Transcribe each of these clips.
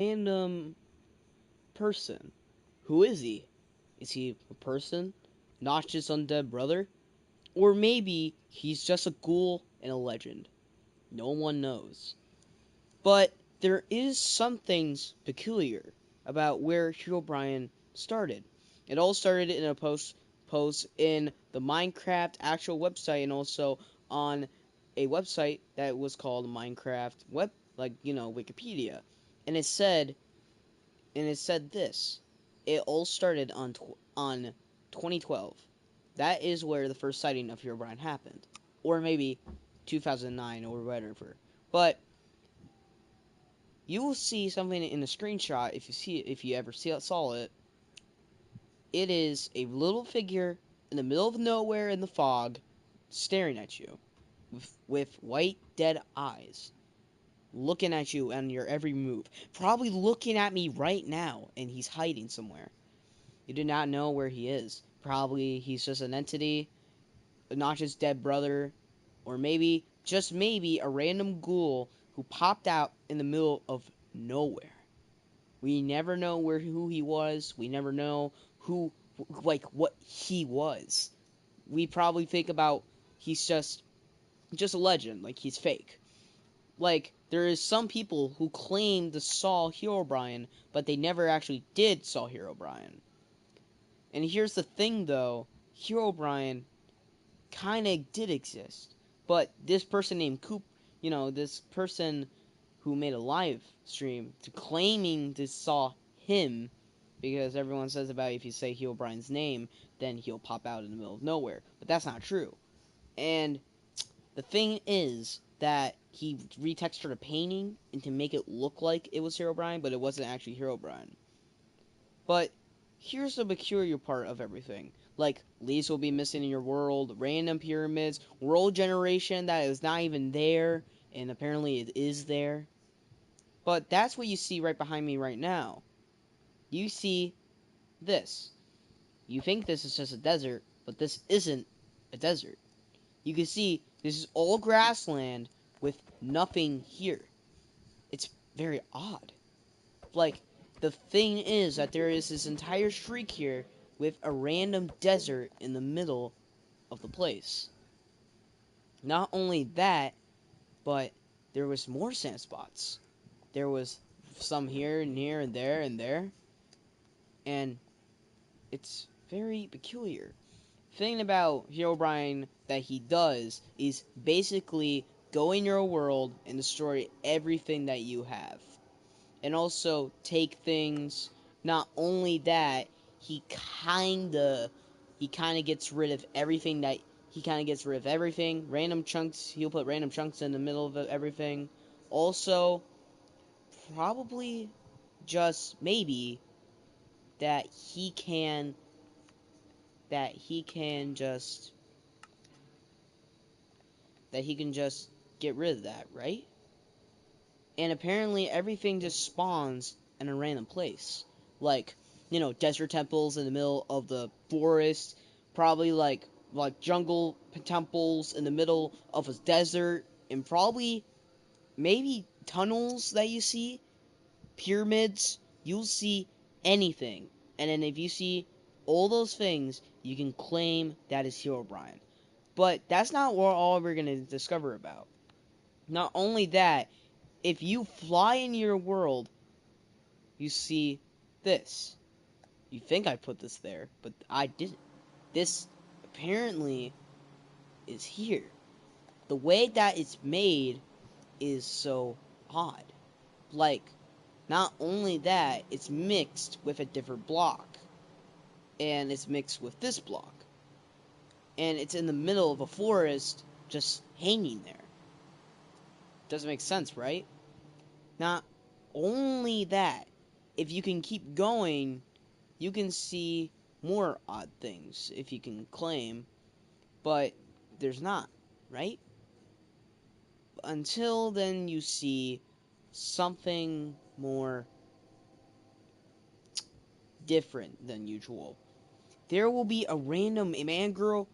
random person. Who is he? Is he a person? Not just undead brother? Or maybe he's just a ghoul and a legend. No one knows. But there is some things peculiar about where Herobrine started. It all started in a post in the Minecraft actual website and also on a website that was called Minecraft web Wikipedia. And it said this. It all started on 2012. That is where the first sighting of Herobrine happened, or maybe 2009 or whatever. But you will see something in the screenshot if you ever saw it. It is a little figure in the middle of nowhere in the fog, staring at you with white dead eyes, looking at you and your every move. Probably looking at me right now, and he's hiding somewhere. You do not know where he is. Probably he's just an entity, not just dead brother, or maybe, just maybe, a random ghoul who popped out in the middle of nowhere. We never know who he was. We never know what he was. We probably think about he's just a legend, like he's fake. Like, there is some people who claim to saw Herobrine, but they never actually did saw Herobrine. And here's the thing, though. Herobrine kind of did exist. But this person named Coop, this person who made a live stream to claiming to saw him, because everyone says about if you say Herobrine's name, then he'll pop out in the middle of nowhere. But that's not true. And the thing is that he retextured a painting and to make it look like it was Herobrine, but it wasn't actually Herobrine. But here's the peculiar part of everything. Like, leaves will be missing in your world, random pyramids, world generation that is not even there, and apparently it is there. But that's what you see right behind me right now. You see this. You think this is just a desert, but this isn't a desert. You can see this is all grassland with nothing here. It's very odd. Like, the thing is that there is this entire streak here with a random desert in the middle of the place. Not only that, but there was more sand spots. There was some here and here and there and there. And it's very peculiar. The thing about Herobrine that he does is basically go in your world and destroy everything that you have. And also take things. Not only that, he kinda gets rid of everything that he kinda gets rid of everything. Random chunks, he'll put random chunks in the middle of everything. Also, probably just maybe that he can that he can just that he can just get rid of that, right? And apparently everything just spawns in a random place. Like, desert temples in the middle of the forest, probably like jungle temples in the middle of a desert, and probably maybe tunnels that you see, pyramids, you'll see anything. And then if you see all those things, you can claim that is Herobrine. But that's not all we're going to discover about. Not only that, if you fly in your world, you see this. You think I put this there, but I didn't. This apparently is here. The way that it's made is so odd. Like, not only that, it's mixed with a different block. And it's mixed with this block. And it's in the middle of a forest, just hanging there. Doesn't make sense, right? Not only that, if you can keep going, you can see more odd things, if you can claim, but there's not, right? Until then, you see something more different than usual. There will be a random man-girl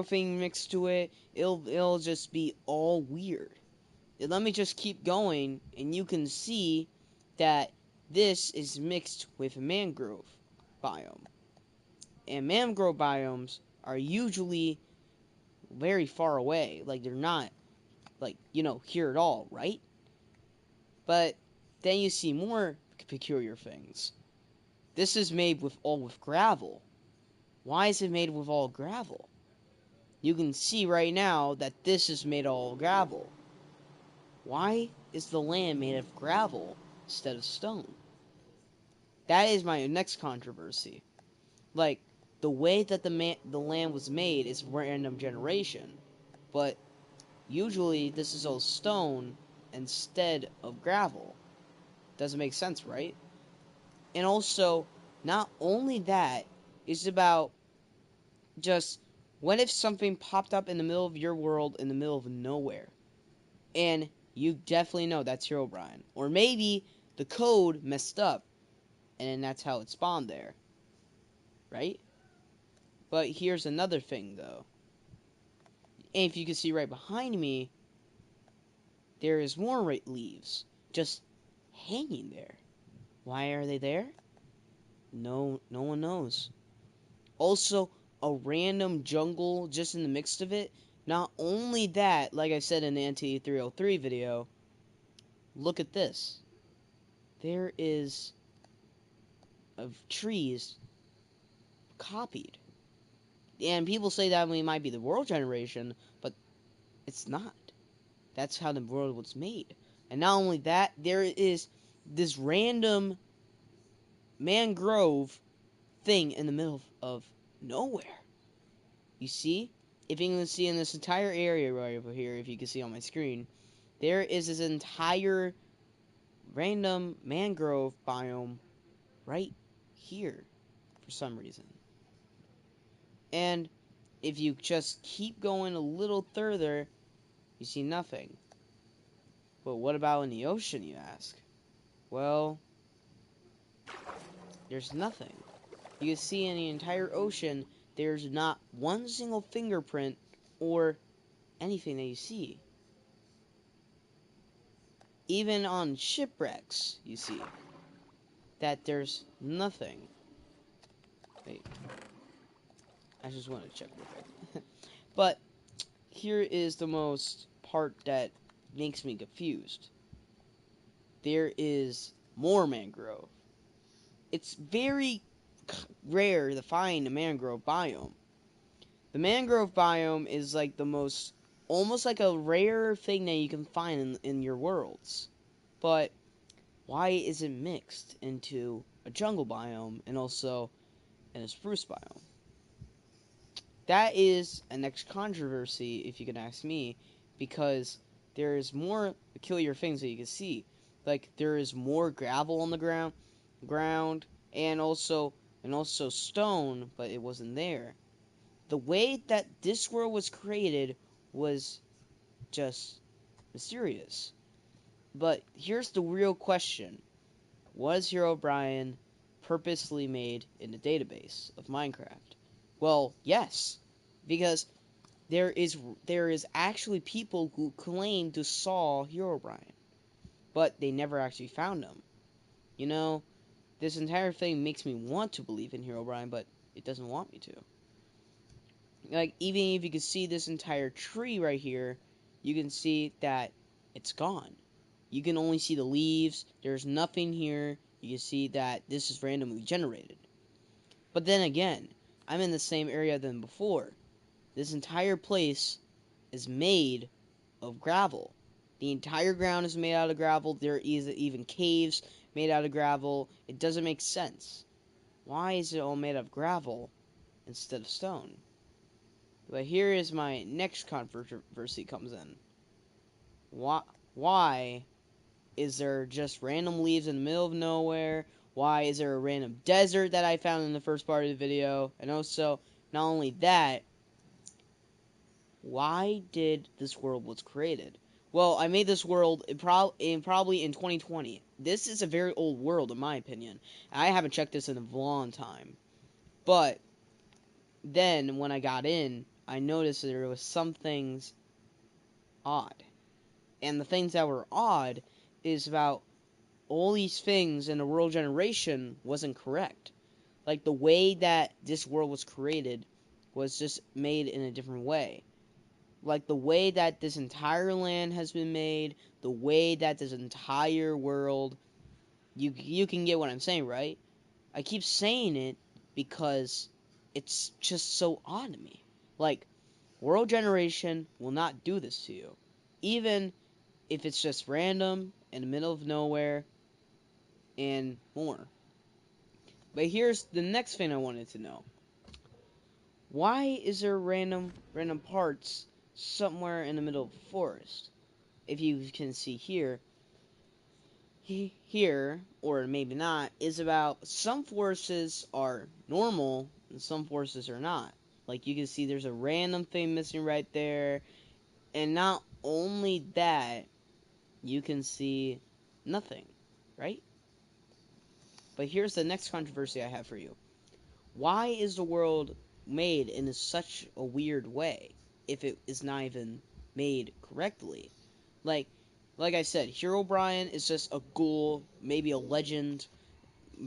thing mixed to it. It'll just be all weird. And let me just keep going, and you can see that this is mixed with mangrove biome. And mangrove biomes are usually very far away. Like, they're not, like, here at all, right? But then you see more peculiar things. This is made with gravel. Why is it made with all gravel? You can see right now that this is made all gravel. Why is the land made of gravel instead of stone? That is my next controversy. Like, the way that the land was made is random generation, but usually this is all stone instead of gravel. Doesn't make sense, right? And also, not only that, it's about just what if something popped up in the middle of your world in the middle of nowhere? And you definitely know that's Herobrine. Or maybe the code messed up and that's how it spawned there. Right? But here's another thing though. And if you can see right behind me, there is more leaves just hanging there. Why are they there? No one knows. Also, a random jungle just in the midst of it. Not only that, like I said in the NT303 video, look at this. There is of trees copied. And people say that we might be the world generation, but it's not. That's how the world was made. And not only that, there is this random mangrove thing in the middle of nowhere. You see? If you can see in this entire area right over here, if you can see on my screen, there is this entire random mangrove biome right here for some reason. And if you just keep going a little further, you see nothing. But what about in the ocean, you ask? Well, there's nothing. You can see in the entire ocean, there's not one single fingerprint or anything that you see. Even on shipwrecks, you see that there's nothing. Wait, I just want to check real quick. But here is the most part that makes me confused. There is more mangrove. It's very rare to find a mangrove biome. The mangrove biome is like the most, almost like a rare thing that you can find in your worlds. But why is it mixed into a jungle biome and also in a spruce biome? That is a next controversy, if you can ask me, because there's more peculiar things that you can see. Like, there is more gravel on the ground, and also stone, but it wasn't there. The way that this world was created was just mysterious. But here's the real question. Was Herobrine purposely made in the database of Minecraft? Well, yes. Because there is actually people who claim to saw Herobrine. But they never actually found him. You know, this entire thing makes me want to believe in Herobrine, but it doesn't want me to. Like, even if you can see this entire tree right here, you can see that it's gone. You can only see the leaves. There's nothing here. You can see that this is randomly generated. But then again, I'm in the same area than before. This entire place is made of gravel. The entire ground is made out of gravel. There is even caves made out of gravel. It doesn't make sense. Why is it all made of gravel instead of stone? But here is my next controversy comes in. Why is there just random leaves in the middle of nowhere? Why is there a random desert that I found in the first part of the video? And also, not only that, why did this world was created? Well, I made this world probably in 2020. This is a very old world, in my opinion. I haven't checked this in a long time. But then, when I got in, I noticed that there was some things odd. And the things that were odd is about all these things in the world generation wasn't correct. Like, the way that this world was created was just made in a different way. Like, the way that this entire land has been made, the way that this entire world, you can get what I'm saying, right? I keep saying it because it's just so odd to me. Like, world generation will not do this to you. Even if it's just random, in the middle of nowhere, and more. But here's the next thing I wanted to know. Why is there random parts somewhere in the middle of the forest? If you can see here, here, or maybe not, is about some forests are normal and some forests are not. Like, you can see there's a random thing missing right there. And not only that, you can see nothing, right? But here's the next controversy I have for you. Why is the world made in such a weird way if it is not even made correctly? Like, I said, Herobrine is just a ghoul, maybe a legend,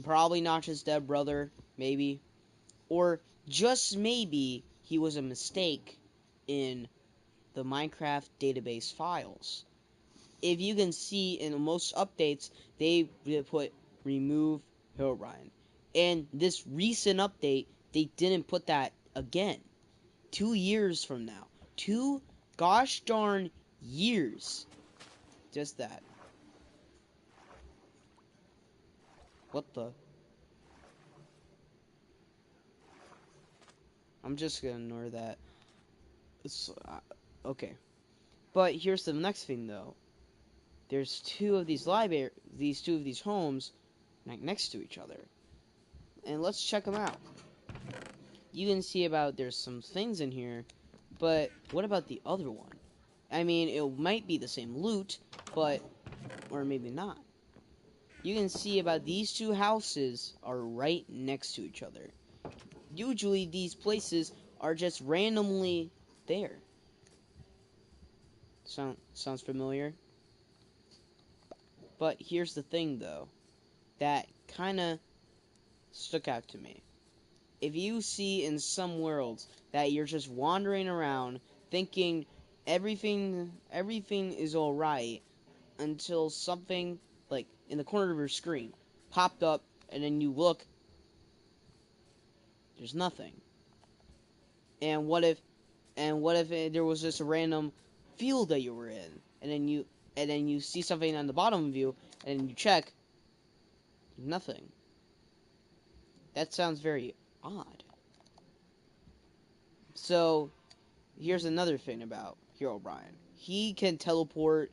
probably not his dead brother, maybe. Or just maybe he was a mistake in the Minecraft database files. If you can see in most updates, they put remove Herobrine. And this recent update, they didn't put that again. 2 years from now. 2 gosh darn years. Just that. What the? I'm just gonna ignore that. Okay. But here's the next thing, though. There's two of these homes next to each other. And let's check them out. You can see about there's some things in here, but what about the other one? I mean, it might be the same loot, but, or maybe not. You can see about these two houses are right next to each other. Usually these places are just randomly there. Sounds familiar? But here's the thing, though, that kinda stuck out to me. If you see in some worlds that you're just wandering around thinking everything is alright until something, like, in the corner of your screen popped up, and then you look, there's nothing. And what if there was just a random field that you were in, and then you see something on the bottom of you, and you check, nothing. That sounds very odd. So, here's another thing about Herobrine. He can teleport,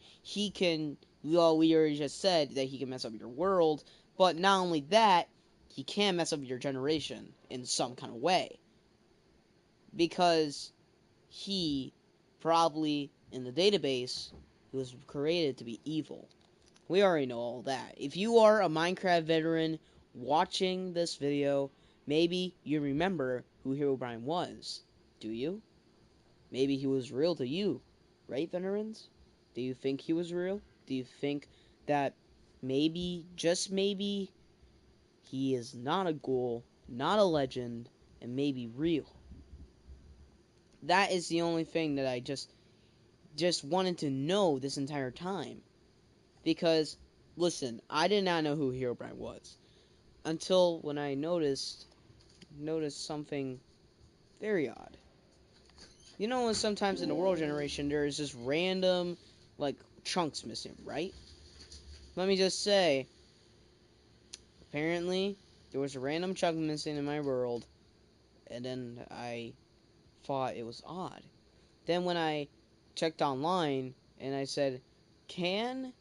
well, we already just said that he can mess up your world, but not only that, he can mess up your generation in some kind of way. Because he, probably, in the database, he was created to be evil. We already know all that. If you are a Minecraft veteran watching this video, maybe you remember who Herobrine was. Do you? Maybe he was real to you, right, veterans? Do you think he was real? Do you think that maybe, just maybe, he is not a ghoul, not a legend, and maybe real? That is the only thing that I just wanted to know this entire time. Because, listen, I did not know who Herobrine was until when I noticed something very odd. You know, when sometimes in the world generation there is just random, like, chunks missing, right? Let me just say, apparently there was a random chunk missing in my world, and then I thought it was odd. Then when I checked online and I said, can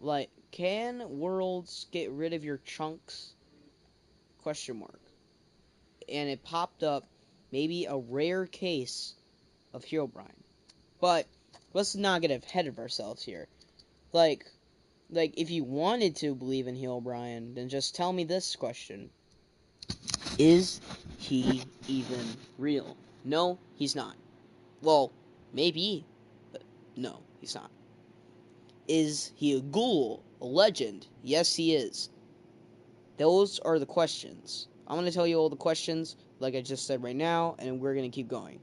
worlds get rid of your chunks? Question mark. And it popped up maybe a rare case of Herobrine. But let's not get ahead of ourselves here. Like, if you wanted to believe in Herobrine, then just tell me this question. Is he even real? No, he's not. Well, maybe, but no, he's not. Is he a ghoul? a legend? Yes, he is. Those are the questions. I'm going to tell you all the questions, like I just said right now, and we're going to keep going.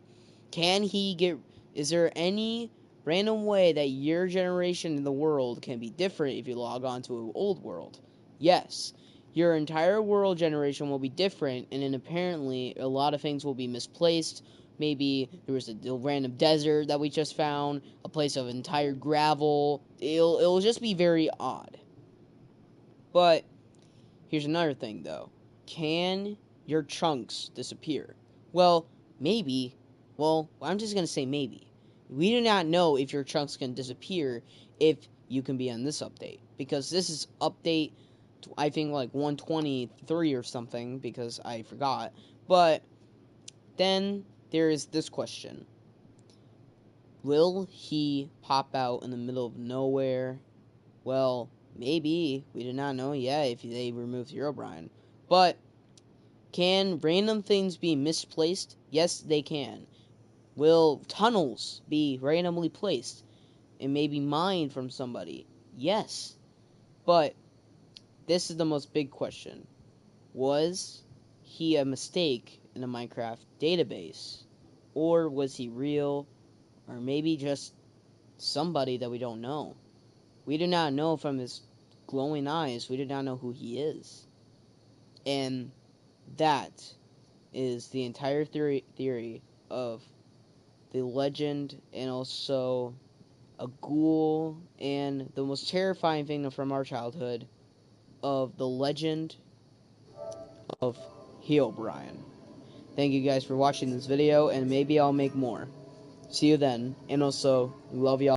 Is there any random way that your generation in the world can be different if you log on to an old world? Yes. Your entire world generation will be different, and then apparently a lot of things will be misplaced. Maybe there was a random desert that we just found, a place of entire gravel. It'll just be very odd. But here's another thing, though. Can your chunks disappear? Well, maybe. Well, I'm just going to say maybe. We do not know if your chunks can disappear if you can be on this update. Because this is update, I think, like 123 or something, because I forgot. But then there is this question. Will he pop out in the middle of nowhere? Well, maybe. We do not know yet if they removed Herobrine. But can random things be misplaced? Yes, they can. Will tunnels be randomly placed and maybe mined from somebody? Yes. But this is the most big question. Was he a mistake in a Minecraft database? Or was he real? Or maybe just somebody that we don't know? We do not know from his glowing eyes. We do not know who he is. And that is the entire theory of the legend, and also a ghoul, and the most terrifying thing from our childhood of the legend of Herobrine. Thank you guys for watching this video, and maybe I'll make more. See you then, and also, love y'all.